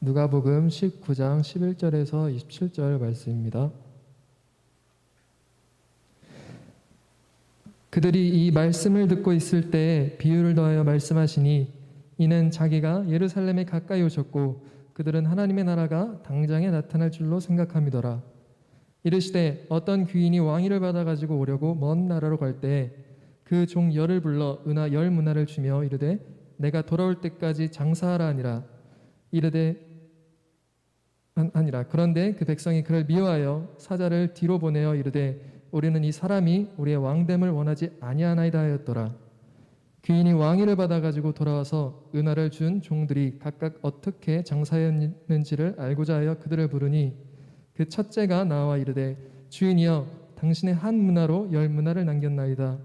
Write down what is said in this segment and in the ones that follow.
누가복음 19장 11절에서 27절 말씀입니다. 그들이 이 말씀을 듣고 있을 때 비유를 더하여 말씀하시니 이는 자기가 예루살렘에 가까이 오셨고 그들은 하나님의 나라가 당장에 나타날 줄로 생각함이더라. 이르시되 어떤 귀인이 왕위를 받아 가지고 오려고 먼 나라로 갈 때 그 종 열을 불러 은하 10문화를 주며 이르되 내가 돌아올 때까지 장사하라 하니라. 그런데 그 백성이 그를 미워하여 사자를 뒤로 보내어 이르되 우리는 이 사람이 우리의 왕됨을 원하지 아니하나이다 하였더라. 귀인이 왕위를 받아 가지고 돌아와서 은하를 준 종들이 각각 어떻게 장사했는지를 알고자 하여 그들을 부르니 그 첫째가 나와 이르되 주인이여 당신의 한 문화로 10문화를 남겼나이다.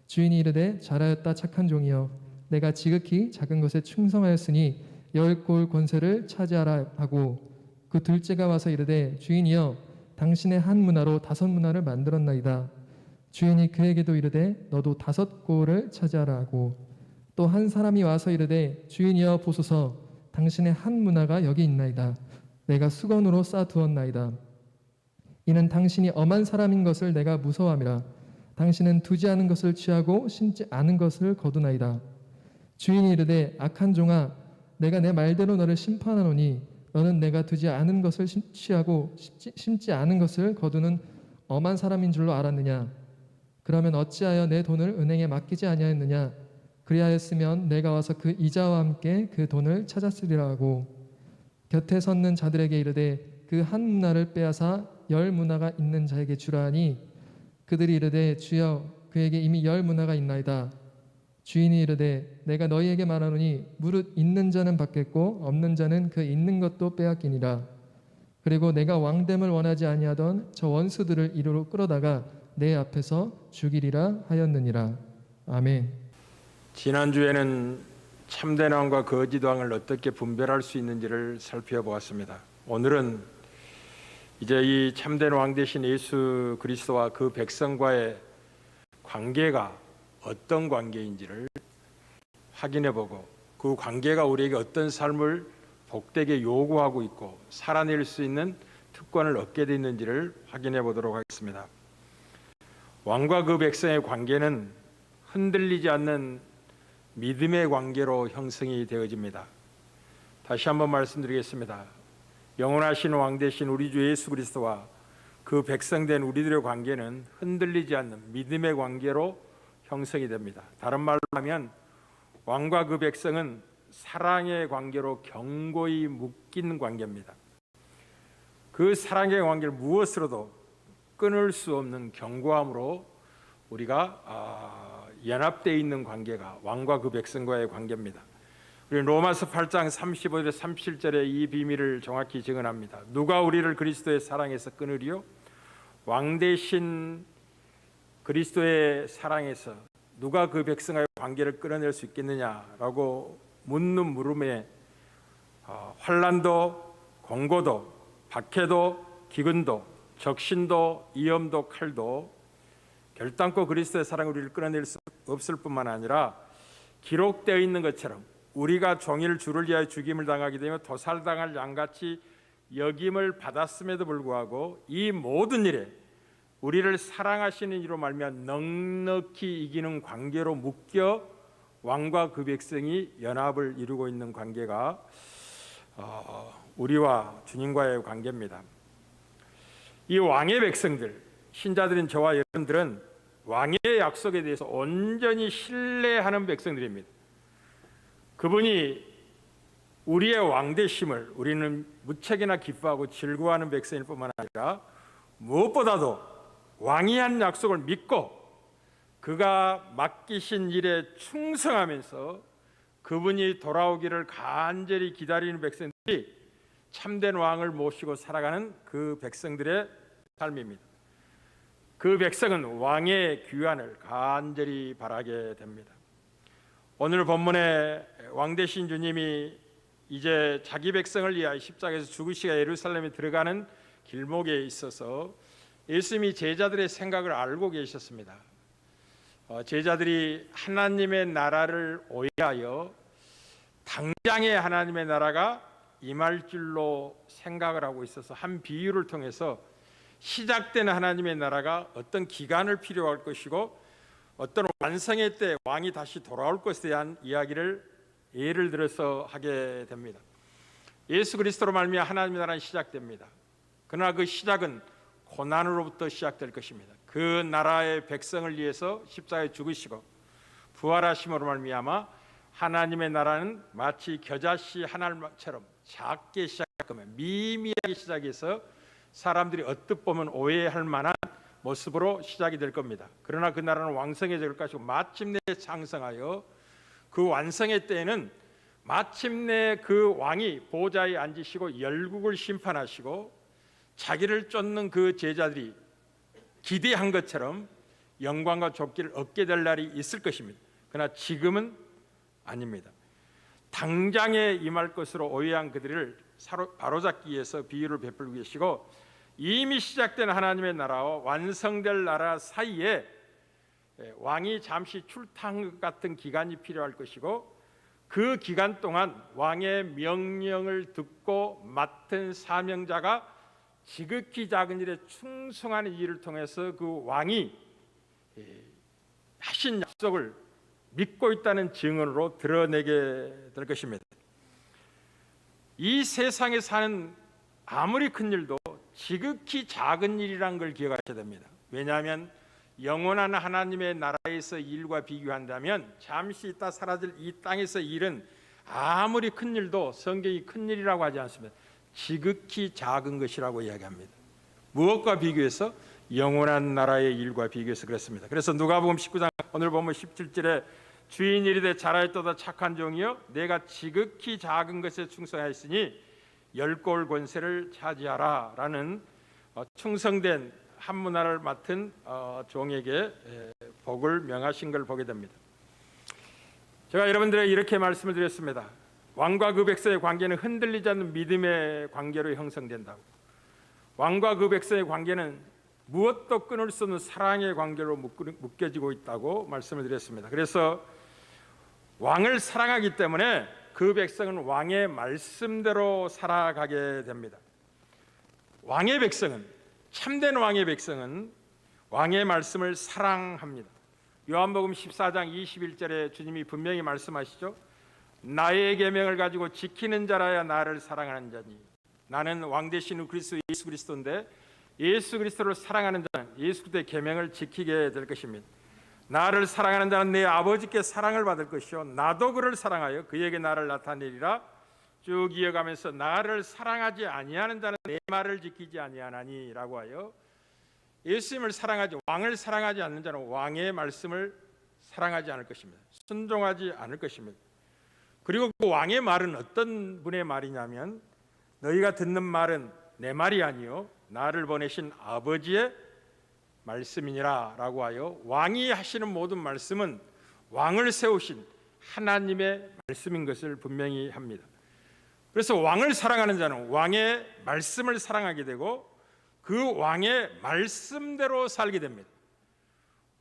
주인이 이르되 잘하였다 착한 종이여 내가 지극히 작은 것에 충성하였으니 10골 권세를 차지하라 하고 그 둘째가 와서 이르되 주인이여 당신의 한 문화로 5문화를 만들었나이다. 주인이 그에게도 이르되 너도 5골을 차지하라 하고 또 한 사람이 와서 이르되 주인이여 보소서 당신의 한 문화가 여기 있나이다. 내가 수건으로 싸두었나이다. 이는 당신이 엄한 사람인 것을 내가 무서워함이라. 당신은 두지 않은 것을 취하고 심지 않은 것을 거두나이다. 주인이 이르되 악한 종아 내가 내 말대로 너를 심판하노니 너는 내가 두지 않은 것을 취하고 심지 않은 것을 거두는 엄한 사람인 줄로 알았느냐? 그러면 어찌하여 내 돈을 은행에 맡기지 아니하였느냐? 그리하였으면 내가 와서 그 이자와 함께 그 돈을 찾았으리라 하고 곁에 섰는 자들에게 이르되 그 한 문화를 빼앗아 10문화가 있는 자에게 주라 하니 그들이 이르되 주여 그에게 이미 10문화가 있나이다. 주인이 이르되 내가 너희에게 말하노니 무릇 있는 자는 받겠고 없는 자는 그 있는 것도 빼앗기니라. 그리고 내가 왕됨을 원하지 아니하던 저 원수들을 이리로 끌어다가 내 앞에서 죽이리라 하였느니라. 아멘. 지난주에는 참된 왕과 거짓 왕을 어떻게 분별할 수 있는지를 살펴보았습니다. 오늘은 이제 이 참된 왕 되신 예수 그리스도와 그 백성과의 관계가 어떤 관계인지를 확인해보고 그 관계가 우리에게 어떤 삶을 복되게 요구하고 있고 살아낼 수 있는 특권을 얻게 되 있는지를 확인해 보도록 하겠습니다. 왕과 그 백성의 관계는 흔들리지 않는 믿음의 관계로 형성이 되어집니다. 다시 한번 말씀드리겠습니다. 영원하신 왕 되신 우리 주 예수 그리스도와 그 백성된 우리들의 관계는 흔들리지 않는 믿음의 관계로 형성이 됩니다. 다른 말로 하면 왕과 그 백성은 사랑의 관계로 견고히 묶인 관계입니다. 그 사랑의 관계를 무엇으로도 끊을 수 없는 견고함으로 우리가 연합되어 있는 관계가 왕과 그 백성과의 관계입니다. 우리 로마서 8장 35절 37절에 이 비밀을 정확히 증언합니다. 누가 우리를 그리스도의 사랑에서 끊으리요? 왕 되신 그리스도의 사랑에서 누가 그 백성과의 관계를 끊어낼 수 있겠느냐라고 묻는 물음에 환난도 공고도 박해도 기근도 적신도 위험도 칼도 결단코 그리스도의 사랑으로 우리를 끊어낼 수 없을 뿐만 아니라 기록되어 있는 것처럼 우리가 종일 주를 위하여 죽임을 당하게 되면 도살당할 양같이 여김을 받았음에도 불구하고 이 모든 일에 우리를 사랑하시는 이로 말미암아 넉넉히 이기는 관계로 묶여 왕과 그 백성이 연합을 이루고 있는 관계가 우리와 주님과의 관계입니다. 이 왕의 백성들, 신자들인 저와 여러분들은 왕의 약속에 대해서 온전히 신뢰하는 백성들입니다. 그분이 우리의 왕 되심을 우리는 무척이나 기뻐하고 즐거워하는 백성일 뿐만 아니라 무엇보다도 왕이 한 약속을 믿고 그가 맡기신 일에 충성하면서 그분이 돌아오기를 간절히 기다리는 백성들이 참된 왕을 모시고 살아가는 그 백성들의 삶입니다. 그 백성은 왕의 귀환을 간절히 바라게 됩니다. 오늘 본문에 왕 되신 주님이 이제 자기 백성을 위하여 십자가에서 죽으시고 예루살렘에 들어가는 길목에 있어서 예수님이 제자들의 생각을 알고 계셨습니다. 제자들이 하나님의 나라를 오해하여 당장의 하나님의 나라가 임할 줄로 생각을 하고 있어서 한 비유를 통해서 시작된 하나님의 나라가 어떤 기간을 필요할 것이고 어떤 완성의 때 왕이 다시 돌아올 것에 대한 이야기를 예를 들어서 하게 됩니다. 예수 그리스도로 말미암아 하나님의 나라는 시작됩니다. 그러나 그 시작은 고난으로부터 시작될 것입니다. 그 나라의 백성을 위해서 십자가에 죽으시고 부활하심으로 말미암아 하나님의 나라는 마치 겨자씨 하나처럼 작게 시작할 거면 미미하게 시작해서 사람들이 언뜻 보면 오해할 만한 모습으로 시작이 될 겁니다. 그러나 그 나라는 왕성해질 것이고 마침내 장성하여 그 완성의 때에는 마침내 그 왕이 보좌에 앉으시고 열국을 심판하시고 자기를 쫓는 그 제자들이 기대한 것처럼 영광과 족기를 얻게 될 날이 있을 것입니다. 그러나 지금은 아닙니다. 당장에 임할 것으로 오해한 그들을 바로잡기 위해서 비유를 베풀고 계시고 이미 시작된 하나님의 나라와 완성될 나라 사이에 왕이 잠시 출타한 것 같은 기간이 필요할 것이고 그 기간 동안 왕의 명령을 듣고 맡은 사명자가 지극히 작은 일에 충성하는 일을 통해서 그 왕이 하신 약속을 믿고 있다는 증언으로 드러내게 될 것입니다. 이 세상에 사는 아무리 큰 일도 지극히 작은 일이란 걸 기억하셔야 됩니다. 왜냐하면 영원한 하나님의 나라에서 일과 비교한다면 잠시 있다 사라질 이 땅에서 일은 아무리 큰 일도 성경이 큰 일이라고 하지 않습니다. 지극히 작은 것이라고 이야기합니다. 무엇과 비교해서? 영원한 나라의 일과 비교해서 그렇습니다. 그래서 누가복음 19장 오늘 보면 17절에 주인 이르되 잘하였도다 착한 종이여 내가 지극히 작은 것에 충성하였으니 열골 권세를 차지하라 라는 충성된 한 문화를 맡은 종에게 복을 명하신 걸 보게 됩니다. 제가 여러분들에게 이렇게 말씀을 드렸습니다. 왕과 그 백성의 관계는 흔들리지 않는 믿음의 관계로 형성된다고. 왕과 그 백성의 관계는 무엇도 끊을 수 없는 사랑의 관계로 묶여지고 있다고 말씀을 드렸습니다. 그래서 왕을 사랑하기 때문에 그 백성은 왕의 말씀대로 살아가게 됩니다. 왕의 백성은, 참된 왕의 백성은 왕의 말씀을 사랑합니다. 요한복음 14장 21절에 주님이 분명히 말씀하시죠. 나의 계명을 가지고 지키는 자라야 나를 사랑하는 자니. 나는 왕 되신 그리스도 예수 그리스도인데 예수 그리스도를 사랑하는 자는 예수 그리스도의 계명을 지키게 될 것입니다. 나를 사랑하는 자는 내 아버지께 사랑을 받을 것이요 나도 그를 사랑하여 그에게 나를 나타내리라. 쭉 이어가면서 나를 사랑하지 아니하는 자는 내 말을 지키지 아니하나니라고 하여 예수님을 사랑하지 왕을 사랑하지 않는 자는 왕의 말씀을 사랑하지 않을 것입니다. 순종하지 않을 것입니다. 그리고 그 왕의 말은 어떤 분의 말이냐면 너희가 듣는 말은 내 말이 아니요 나를 보내신 아버지의 말씀이니라 라고 하여 왕이 하시는 모든 말씀은 왕을 세우신 하나님의 말씀인 것을 분명히 합니다. 그래서 왕을 사랑하는 자는 왕의 말씀을 사랑하게 되고 그 왕의 말씀대로 살게 됩니다.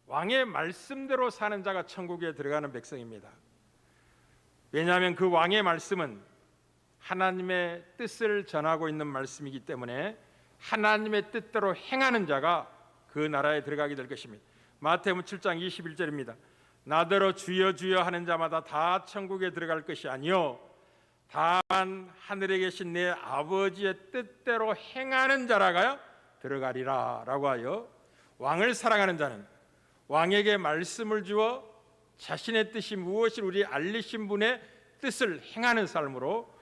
왕의 말씀대로 사는 자가 천국에 들어가는 백성입니다. 왜냐하면 그 왕의 말씀은 하나님의 뜻을 전하고 있는 말씀이기 때문에 하나님의 뜻대로 행하는 자가 그 나라에 들어가게 될 것입니다. 마태복음 7장 21절입니다. 나더러 주여 주여 하는 자마다 다 천국에 들어갈 것이 아니요 다만 하늘에 계신 내 아버지의 뜻대로 행하는 자라가 들어가리라 라고 하여 왕을 사랑하는 자는 왕에게 말씀을 주어 자신의 뜻이 무엇을 우리 알리신 분의 뜻을 행하는 삶으로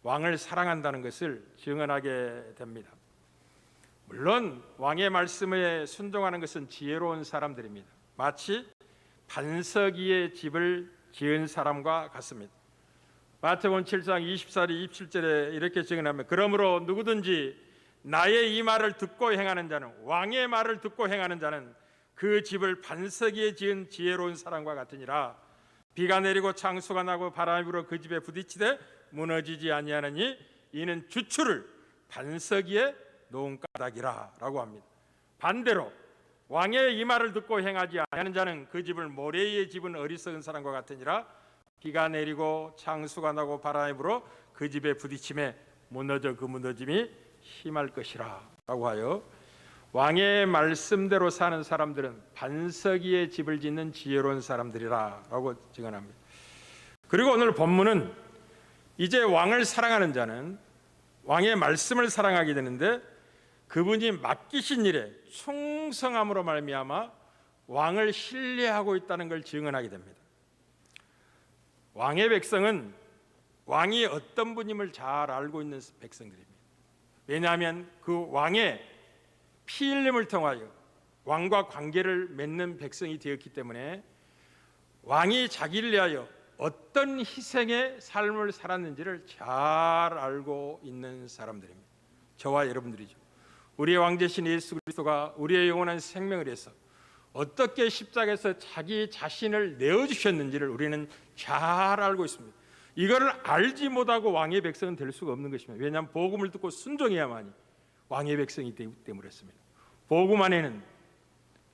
왕을 사랑한다는 것을 증언하게 됩니다. 물론 왕의 말씀에 순종하는 것은 지혜로운 사람들입니다. 마치 반석 위에 집을 지은 사람과 같습니다. 마태복음 7장 24절 27절에 이렇게 증언하면 그러므로 누구든지 나의 이 말을 듣고 행하는 자는 왕의 말을 듣고 행하는 자는 그 집을 반석 위에 지은 지혜로운 사람과 같으니라. 비가 내리고 창수가 나고 바람이 불어 그 집에 부딪히되 무너지지 아니하느니 이는 주추를 반석 위에 놓은 까닭이라 라고 합니다. 반대로 왕의 이 말을 듣고 행하지 아니하는 자는 그 집을 모래 위에 집은 어리석은 사람과 같으니라. 비가 내리고 창수가 나고 바람이 불어 그 집에 부딪힘에 무너져 그 무너짐이 심할 것이라 라고 하여 왕의 말씀대로 사는 사람들은 반석 위에 집을 짓는 지혜로운 사람들이라 라고 증언합니다. 그리고 오늘 본문은 이제 왕을 사랑하는 자는 왕의 말씀을 사랑하게 되는데 그분이 맡기신 일에 충성함으로 말미암아 왕을 신뢰하고 있다는 걸 증언하게 됩니다. 왕의 백성은 왕이 어떤 분임을 잘 알고 있는 백성들입니다. 왜냐하면 그 왕의 피 흘림을 통하여 왕과 관계를 맺는 백성이 되었기 때문에 왕이 자기를 위하여 어떤 희생의 삶을 살았는지를 잘 알고 있는 사람들입니다. 저와 여러분들이죠. 우리의 왕되신 예수 그리스도가 우리의 영원한 생명을 위해서 어떻게 십자가에서 자기 자신을 내어주셨는지를 우리는 잘 알고 있습니다. 이거를 알지 못하고 왕의 백성은 될 수가 없는 것입니다. 왜냐하면 복음을 듣고 순종해야만이 왕의 백성이 되기 때문에 그렇습니다. 복음 안에는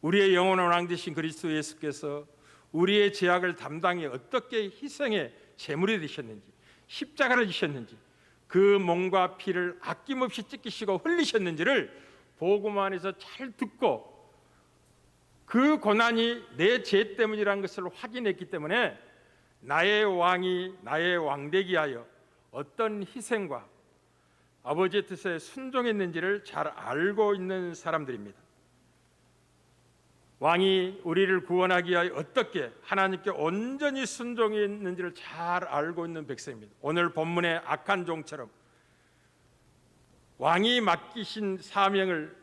우리의 영원한 왕 되신 그리스도 예수께서 우리의 죄악을 담당해 어떻게 희생의 제물이 되셨는지, 십자가를 지셨는지, 그 몸과 피를 아낌없이 찢기시고 흘리셨는지를 복음 안에서 잘 듣고 그 고난이 내 죄 때문이라는 것을 확인했기 때문에 나의 왕이 나의 왕되기 하여 어떤 희생과 아버지의 뜻에 순종했는지를 잘 알고 있는 사람들입니다. 왕이 우리를 구원하기 위하여 어떻게 하나님께 온전히 순종했는지를 잘 알고 있는 백성입니다. 오늘 본문의 악한 종처럼 왕이 맡기신 사명을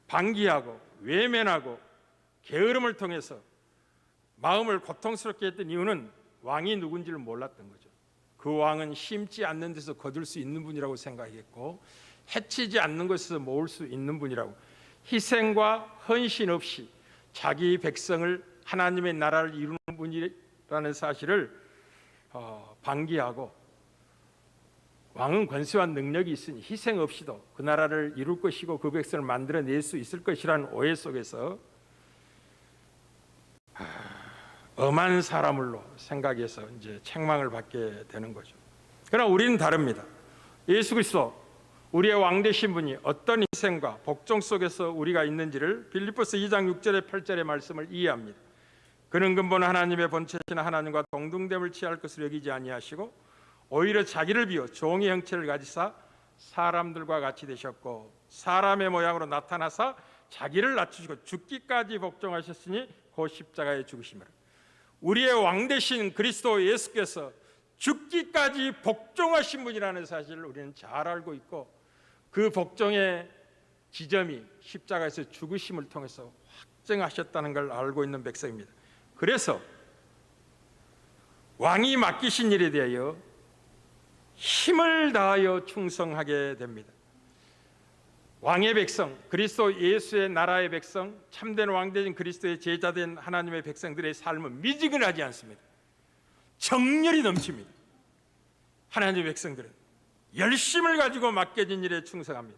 방기하고 외면하고 게으름을 통해서 마음을 고통스럽게 했던 이유는 왕이 누군지를 몰랐던 거죠. 그 왕은 심지 않는 데서 거둘 수 있는 분이라고 생각했고 해치지 않는 것에서 모을 수 있는 분이라고, 희생과 헌신 없이 자기 백성을 하나님의 나라를 이루는 분이라는 사실을 방기하고, 왕은 권세와 능력이 있으니 희생 없이도 그 나라를 이룰 것이고 그 백성을 만들어낼 수 있을 것이라는 오해 속에서 엄한 사람으로 생각해서 이제 책망을 받게 되는 거죠. 그러나 우리는 다릅니다. 예수 그리스도 우리의 왕 되신 분이 어떤 희생과 복종 속에서 우리가 있는지를 빌립보서 2장 6절에 8절의 말씀을 이해합니다. 그는 근본 하나님의 본체신 하나님과 동등됨을 취할 것을 여기지 아니하시고 오히려 자기를 비워 종의 형체를 가지사 사람들과 같이 되셨고 사람의 모양으로 나타나사 자기를 낮추시고 죽기까지 복종하셨으니 그 십자가에 죽으심이라. 우리의 왕 되신 그리스도 예수께서 죽기까지 복종하신 분이라는 사실을 우리는 잘 알고 있고 그 복종의 지점이 십자가에서 죽으심을 통해서 확증하셨다는 걸 알고 있는 백성입니다. 그래서 왕이 맡기신 일에 대하여 힘을 다하여 충성하게 됩니다. 왕의 백성, 그리스도 예수의 나라의 백성, 참된 왕되신 그리스도의 제자된 하나님의 백성들의 삶은 미지근하지 않습니다. 정열이 넘칩니다. 하나님의 백성들은 열심을 가지고 맡겨진 일에 충성합니다.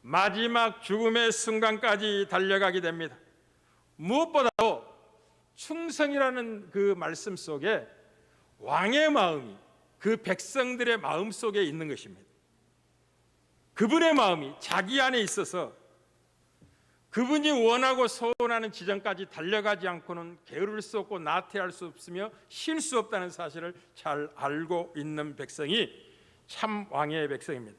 마지막 죽음의 순간까지 달려가게 됩니다. 무엇보다도 충성이라는 그 말씀 속에 왕의 마음이 그 백성들의 마음 속에 있는 것입니다. 그분의 마음이 자기 안에 있어서 그분이 원하고 소원하는 지점까지 달려가지 않고는 게으를 수 없고 나태할 수 없으며 쉴 수 없다는 사실을 잘 알고 있는 백성이 참 왕의 백성입니다.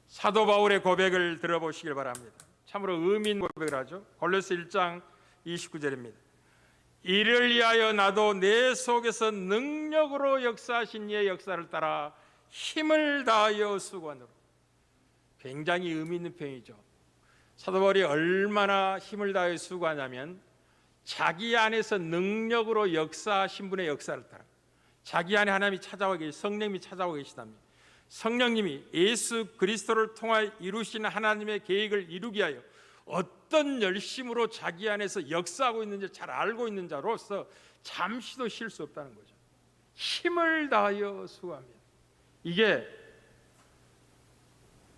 사도 바울의 고백을 들어보시길 바랍니다. 참으로 의미 있는 고백을 하죠. 골로새 1장 29절입니다. 이를 위하여 나도 내 속에서 능력으로 역사하신 이의 역사를 따라 힘을 다하여 수고하노라. 굉장히 의미 있는 표현이죠. 사도 바울이 얼마나 힘을 다하여 수고하냐면 자기 안에서 능력으로 역사하신 분의 역사를 따라 자기 안에 하나님이 찾아와 계시, 성령님이 찾아와 계시답니다. 성령님이 예수 그리스도를 통하여 이루신 하나님의 계획을 이루기 위하여 어떤 열심으로 자기 안에서 역사하고 있는지 잘 알고 있는 자로서 잠시도 쉴 수 없다는 거죠. 힘을 다하여 수고합니다. 이게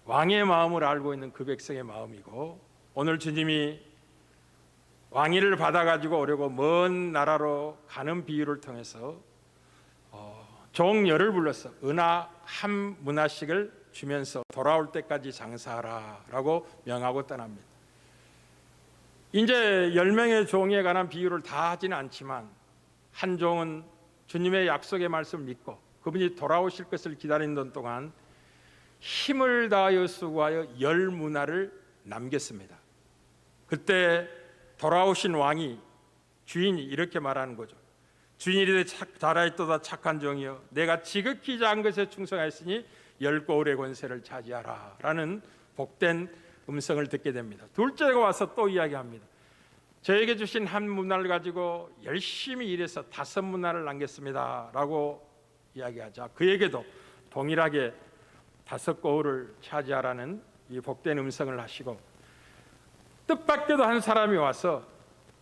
왕의 마음을 알고 있는 그 백성의 마음이고, 오늘 주님이 왕위를 받아가지고 오려고 먼 나라로 가는 비유를 통해서 종열을 불러서 은하 한 문화씩을 주면서 돌아올 때까지 장사하라라고 명하고 떠납니다. 이제 10명의 종에 관한 비유를 다 하지는 않지만 한 종은 주님의 약속의 말씀을 믿고 그분이 돌아오실 것을 기다리는 동안 힘을 다하여 수고하여 10문화를 남겼습니다. 그때 돌아오신 왕이, 주인이 이렇게 말하는 거죠. 주인이 이르되 잘하였도다 착한 종이여, 내가 지극히 작은 것에 충성하였으니 10고을의 권세를 차지하라 라는 복된 음성을 듣게 됩니다. 둘째가 와서 또 이야기합니다. 저에게 주신 한 문화를 가지고 열심히 일해서 5문화를 남겼습니다 라고 이야기하자 그에게도 동일하게 5고을을 차지하라는 이 복된 음성을 하시고, 뜻밖에도 한 사람이 와서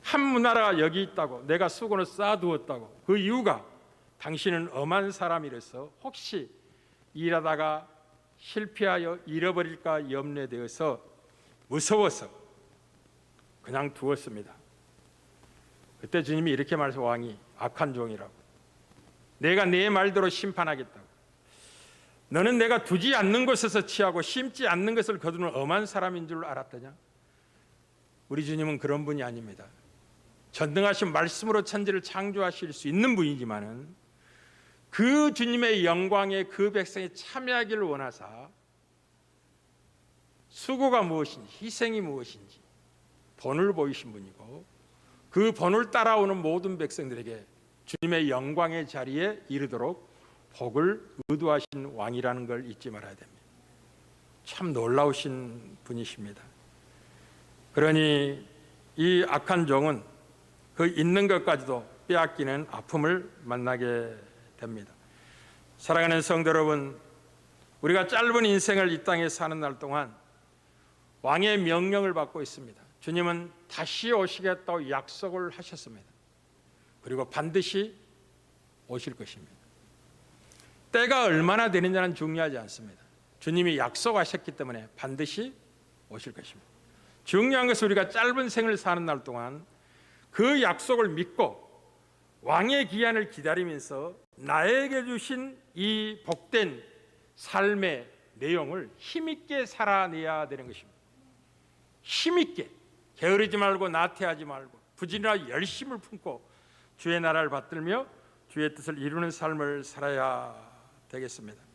한 문화가 여기 있다고, 내가 수건을 쌓아두었다고, 그 이유가 당신은 엄한 사람이라서 혹시 일하다가 실패하여 잃어버릴까 염려되어서 무서워서 그냥 두었습니다. 그때 주님이 이렇게 말해서, 왕이 악한 종이라고, 내가 내 말대로 심판하겠다고, 너는 내가 두지 않는 곳에서 취하고 심지 않는 것을 거두는 엄한 사람인 줄 알았더냐? 우리 주님은 그런 분이 아닙니다. 전능하신 말씀으로 천지를 창조하실 수 있는 분이지만은 그 주님의 영광에 그 백성이 참여하기를 원하사 수고가 무엇인지, 희생이 무엇인지 본을 보이신 분이고, 그 본을 따라오는 모든 백성들에게 주님의 영광의 자리에 이르도록 복을 의도하신 왕이라는 걸 잊지 말아야 됩니다. 참 놀라우신 분이십니다. 그러니 이 악한 종은 그 있는 것까지도 빼앗기는 아픔을 만나게 됩니다. 사랑하는 성도 여러분, 우리가 짧은 인생을 이 땅에 사는 날 동안 왕의 명령을 받고 있습니다. 주님은 다시 오시겠다고 약속을 하셨습니다. 그리고 반드시 오실 것입니다. 때가 얼마나 되느냐는 중요하지 않습니다. 주님이 약속하셨기 때문에 반드시 오실 것입니다. 중요한 것은 우리가 짧은 생을 사는 날 동안 그 약속을 믿고 왕의 기한을 기다리면서 나에게 주신 이 복된 삶의 내용을 힘있게 살아내야 되는 것입니다. 힘있게, 게으르지 말고 나태하지 말고 부지런하게 열심을 품고 주의 나라를 받들며 주의 뜻을 이루는 삶을 살아야 되겠습니다.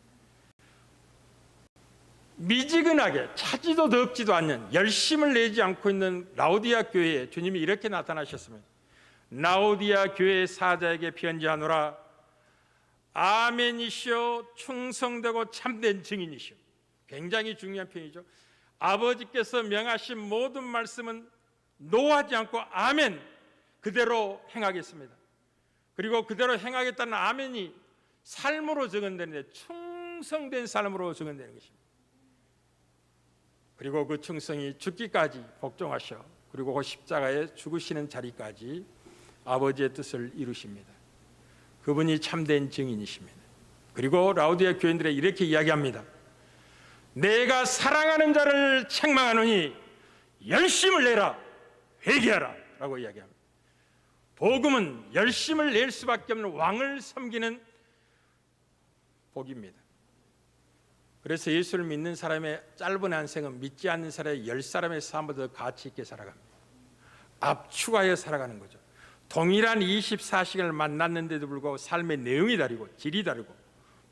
미지근하게 차지도 덥지도 않는 열심을 내지 않고 있는 라오디아 교회에 주님이 이렇게 나타나셨습니다. 라오디아 교회 사자에게 편지하노라. 아멘이시오, 충성되고 참된 증인이시오. 굉장히 중요한 표현이죠. 아버지께서 명하신 모든 말씀은 노하지 않고 아멘 그대로 행하겠습니다. 그리고 그대로 행하겠다는 아멘이 삶으로 적용되는데 충성된 삶으로 적용되는 것입니다. 그리고 그 충성이 죽기까지 복종하셔, 그리고 그 십자가에 죽으시는 자리까지 아버지의 뜻을 이루십니다. 그분이 참된 증인이십니다. 그리고 라오디아 교인들에 이렇게 이야기합니다. 내가 사랑하는 자를 책망하노니 열심을 내라, 회개하라 라고 이야기합니다. 복음은 열심을 낼 수밖에 없는 왕을 섬기는 복입니다. 그래서 예수를 믿는 사람의 짧은 한 생은 믿지 않는 사람의 10사람의 삶보다 더 가치 있게 살아갑니다. 압축하여 살아가는 거죠. 동일한 24시간을 만났는데도 불구하고 삶의 내용이 다르고 질이 다르고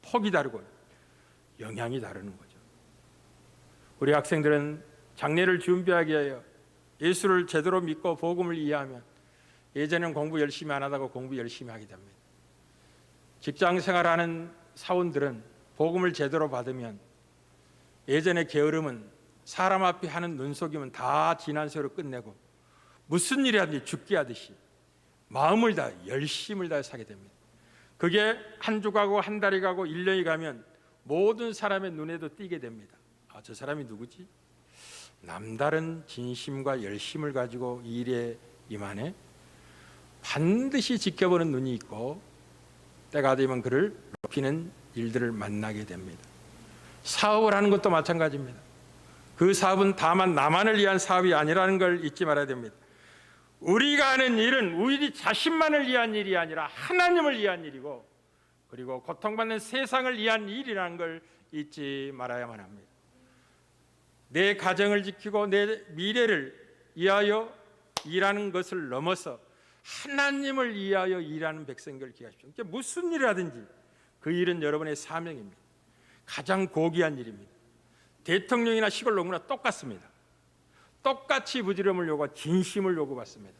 폭이 다르고 영향이 다르는 거죠. 우리 학생들은 장례를 준비하기 위하여 예수를 제대로 믿고 복음을 이해하면 예전에는 공부 열심히 안 하다가 공부 열심히 하게 됩니다. 직장 생활하는 사원들은 복음을 제대로 받으면 예전의 게으름은 사람 앞에 하는 눈속임은 다 지난 세월을 끝내고 무슨 일이 하든지 죽게 하듯이 마음을 다 열심을 다해 사게 됩니다. 그게 한 주 가고 한 달이 가고 1년이 가면 모든 사람의 눈에도 띄게 됩니다. 아, 저 사람이 누구지? 남다른 진심과 열심을 가지고 이 일에 임하네. 반드시 지켜보는 눈이 있고 때가 되면 그를 높이는 일들을 만나게 됩니다. 사업을 하는 것도 마찬가지입니다. 그 사업은 다만 나만을 위한 사업이 아니라는 걸 잊지 말아야 됩니다. 우리가 하는 일은 우리 자신만을 위한 일이 아니라 하나님을 위한 일이고 그리고 고통받는 세상을 위한 일이라는 걸 잊지 말아야만 합니다. 내 가정을 지키고 내 미래를 위하여 일하는 것을 넘어서 하나님을 위하여 일하는 백성들 기하십시오. 무슨 일이라든지 그 일은 여러분의 사명입니다. 가장 고귀한 일입니다. 대통령이나 시골 농구나 똑같습니다. 똑같이 부지런을 요구하고 진심을 요구받습니다.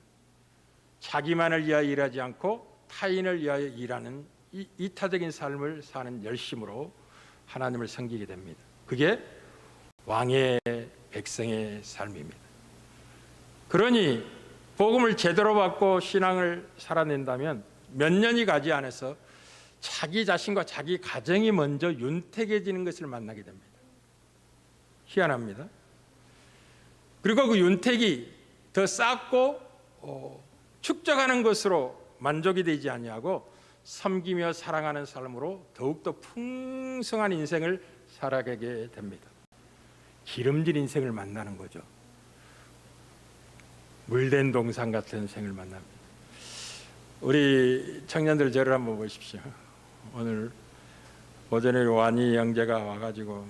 자기만을 위하여 일하지 않고 타인을 위하여 일하는 이 이타적인 삶을 사는 열심으로 하나님을 섬기게 됩니다. 그게 왕의 백성의 삶입니다. 그러니 복음을 제대로 받고 신앙을 살아낸다면 몇 년이 가지 않아서 자기 자신과 자기 가정이 먼저 윤택해지는 것을 만나게 됩니다. 희한합니다. 그리고 그 윤택이 더 쌓고 축적하는 것으로 만족이 되지 아니하고 섬기며 사랑하는 삶으로 더욱더 풍성한 인생을 살아가게 됩니다. 기름진 인생을 만나는 거죠. 물된 동산 같은 생을 만납니다. 우리 청년들 저를 한번 보십시오. 오늘 오전에 완희 형제가 와가지고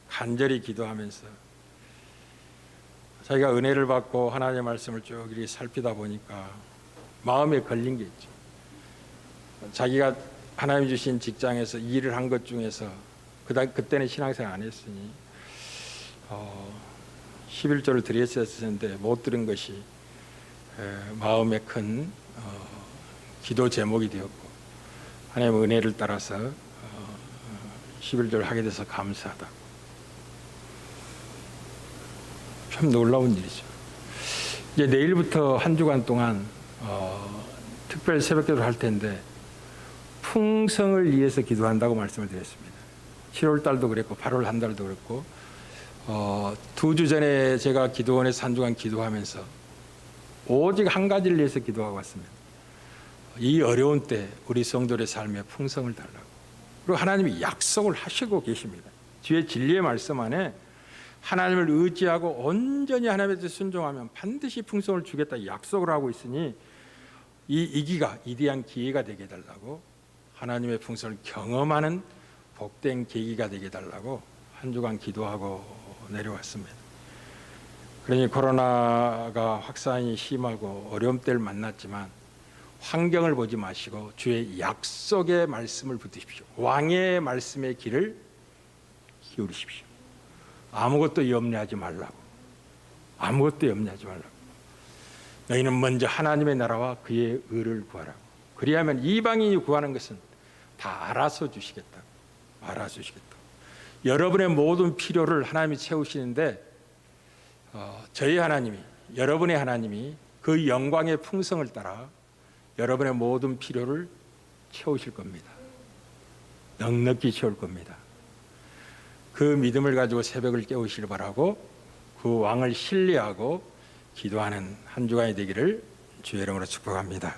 간절히 기도하면서 자기가 은혜를 받고 하나님의 말씀을 쭉 이렇게 살피다 보니까 마음에 걸린 게 있죠. 자기가 하나님 주신 직장에서 일을 한 것 중에서 그때는 신앙생활 안 했으니 11조를 드렸어야 했는데 못 들은 것이 마음에 큰 기도 제목이 되었고 하나님의 은혜를 따라서 11조를 하게 돼서 감사하다. 참 놀라운 일이죠. 이제 내일부터 한 주간 동안 특별 새벽기도를 할 텐데 풍성을 위해서 기도한다고 말씀을 드렸습니다. 7월 달도 그랬고 8월 한 달도 그랬고 2주 전에 제가 기도원에서 한 주간 기도하면서 오직 한 가지를 위해서 기도하고 왔습니다. 이 어려운 때 우리 성도들의 삶에 풍성을 달라고. 그리고 하나님이 약속을 하시고 계십니다. 주의 진리의 말씀 안에 하나님을 의지하고 온전히 하나님께 순종하면 반드시 풍성을 주겠다 약속을 하고 있으니 이 기가 위대한 기회가 되게 해달라고, 하나님의 풍성을 경험하는 복된 계기가 되게 해달라고 한 주간 기도하고 내려왔습니다. 그러니 코로나가 확산이 심하고 어려움 때를 만났지만 환경을 보지 마시고 주의 약속의 말씀을 붙드십시오. 왕의 말씀의 길을 기울이십시오. 아무것도 염려하지 말라고. 아무것도 염려하지 말라고. 너희는 먼저 하나님의 나라와 그의 의를 구하라고. 그리하면 이방인이 구하는 것은 다 알아서 주시겠다. 알아서 주시겠다. 여러분의 모든 필요를 하나님이 채우시는데 저희 하나님이, 여러분의 하나님이 그 영광의 풍성을 따라 여러분의 모든 필요를 채우실 겁니다. 넉넉히 채울 겁니다. 그 믿음을 가지고 새벽을 깨우시길 바라고 그 왕을 신뢰하고 기도하는 한 주간이 되기를 주의 이름으로 축복합니다.